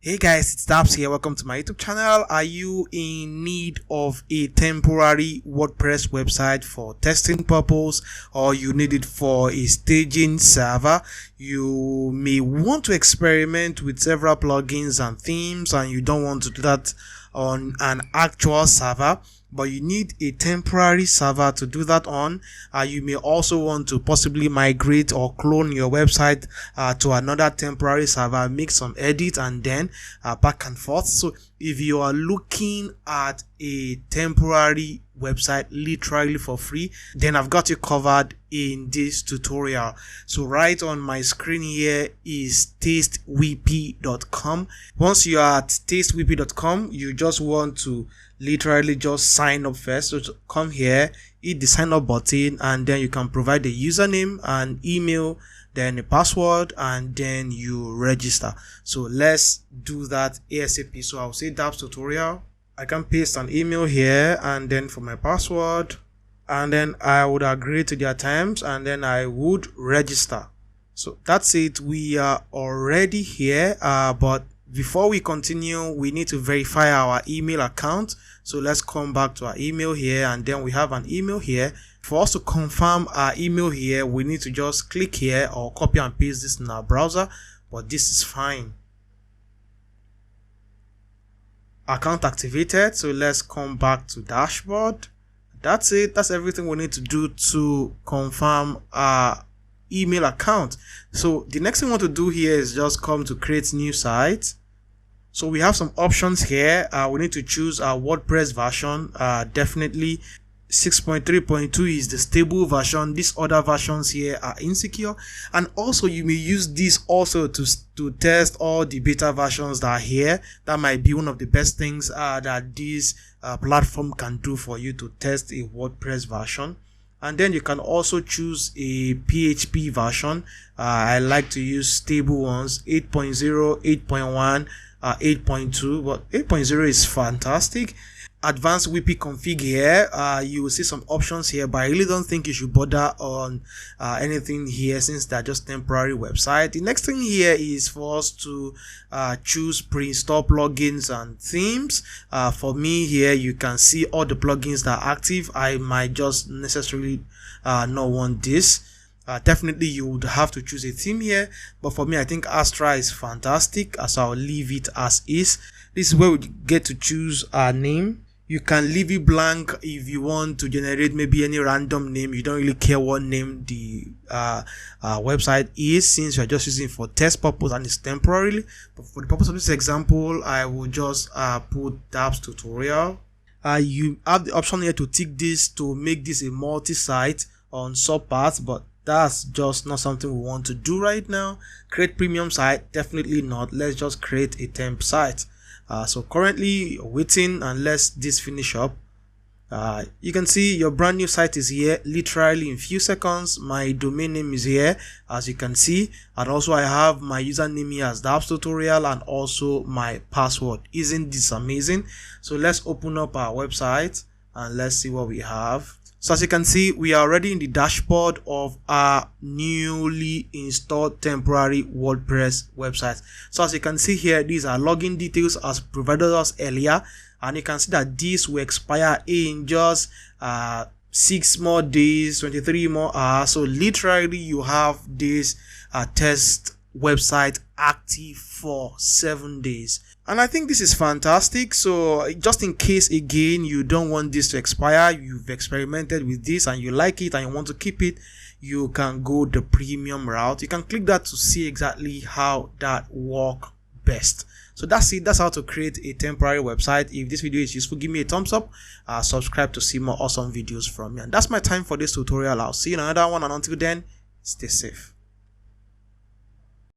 Hey guys, it's Dabs here. Welcome to my YouTube channel. Are you in need of a temporary WordPress website for testing purpose, or you need it for a staging server? You may want to experiment with several plugins and themes, and you don't want to do that on an actual server, but you need a temporary server to do that on. You may also want to possibly migrate or clone your website to another temporary server, make some edits, and then back and forth. So if you are looking at a temporary website literally for free, then I've got you covered in this tutorial. So right on my screen here is TasteWP.com. Once you are at TasteWP.com, you just want to literally just sign up first. So come here, hit the sign up button, and then you can provide the username and email, then a password, and then you register. So let's do that ASAP. So I'll say Dabs tutorial. I can paste an email here, and then for my password, and then I would agree to their terms, and then I would register. So that's it. We are already here, but before we continue, we need to verify our email account. So let's come back to our email here, and then we have an email here. For us to confirm our email here, we need to just click here or copy and paste this in our browser, but this is fine. Account activated. So let's come back to dashboard. That's it. That's everything we need to do to confirm our email account. So the next thing we want to do here is just come to create new site. So we have some options here. We need to choose our WordPress version. Definitely 6.3.2 is the stable version. These other versions here are insecure, and also you may use this also to test all the beta versions that are here. That might be one of the best things that this platform can do for you to test a WordPress version. And then you can also choose a PHP version. I like to use stable ones, 8.0, 8.1, 8.2, but 8.0 is fantastic. Advanced WP config here. You will see some options here, but I really don't think you should bother on anything here since they're just temporary website. The next thing here is for us to choose pre-install plugins and themes. For me here, you can see all the plugins that are active. I might just necessarily not want this. Definitely you would have to choose a theme here, but for me I think Astra is fantastic, so I'll leave it as is. This is where we get to choose our name. You can leave it blank if you want to generate maybe any random name. You don't really care what name the website is, since you're just using it for test purpose and it's temporarily. But for the purpose of this example, I will just put Dabs tutorial. You have the option here to tick this to make this a multi-site on subparts, but that's just not something we want to do right now. Create premium site, definitely not. Let's just create a temp site. So currently waiting, and let's this finish up. You can see your brand new site is here literally in few seconds. My domain name is here, as you can see, and also I have my username here as Dabs tutorial, and also my password. Isn't this amazing? So let's open up our website and let's see what we have. So as you can see, we are already in the dashboard of our newly installed temporary WordPress website. So as you can see here, these are login details as provided us earlier, and you can see that these will expire in just 6 more days, 23 more hours. So literally you have this test website active for 7 days, and I think this is fantastic. So just in case again you don't want this to expire, you've experimented with this and you like it and you want to keep it, you can go the premium route. You can click that to see exactly how that works best. So that's it. That's how to create a temporary website. If this video is useful, give me a thumbs up, subscribe to see more awesome videos from me, and that's my time for this tutorial. I'll see you in another one, and until then, stay safe.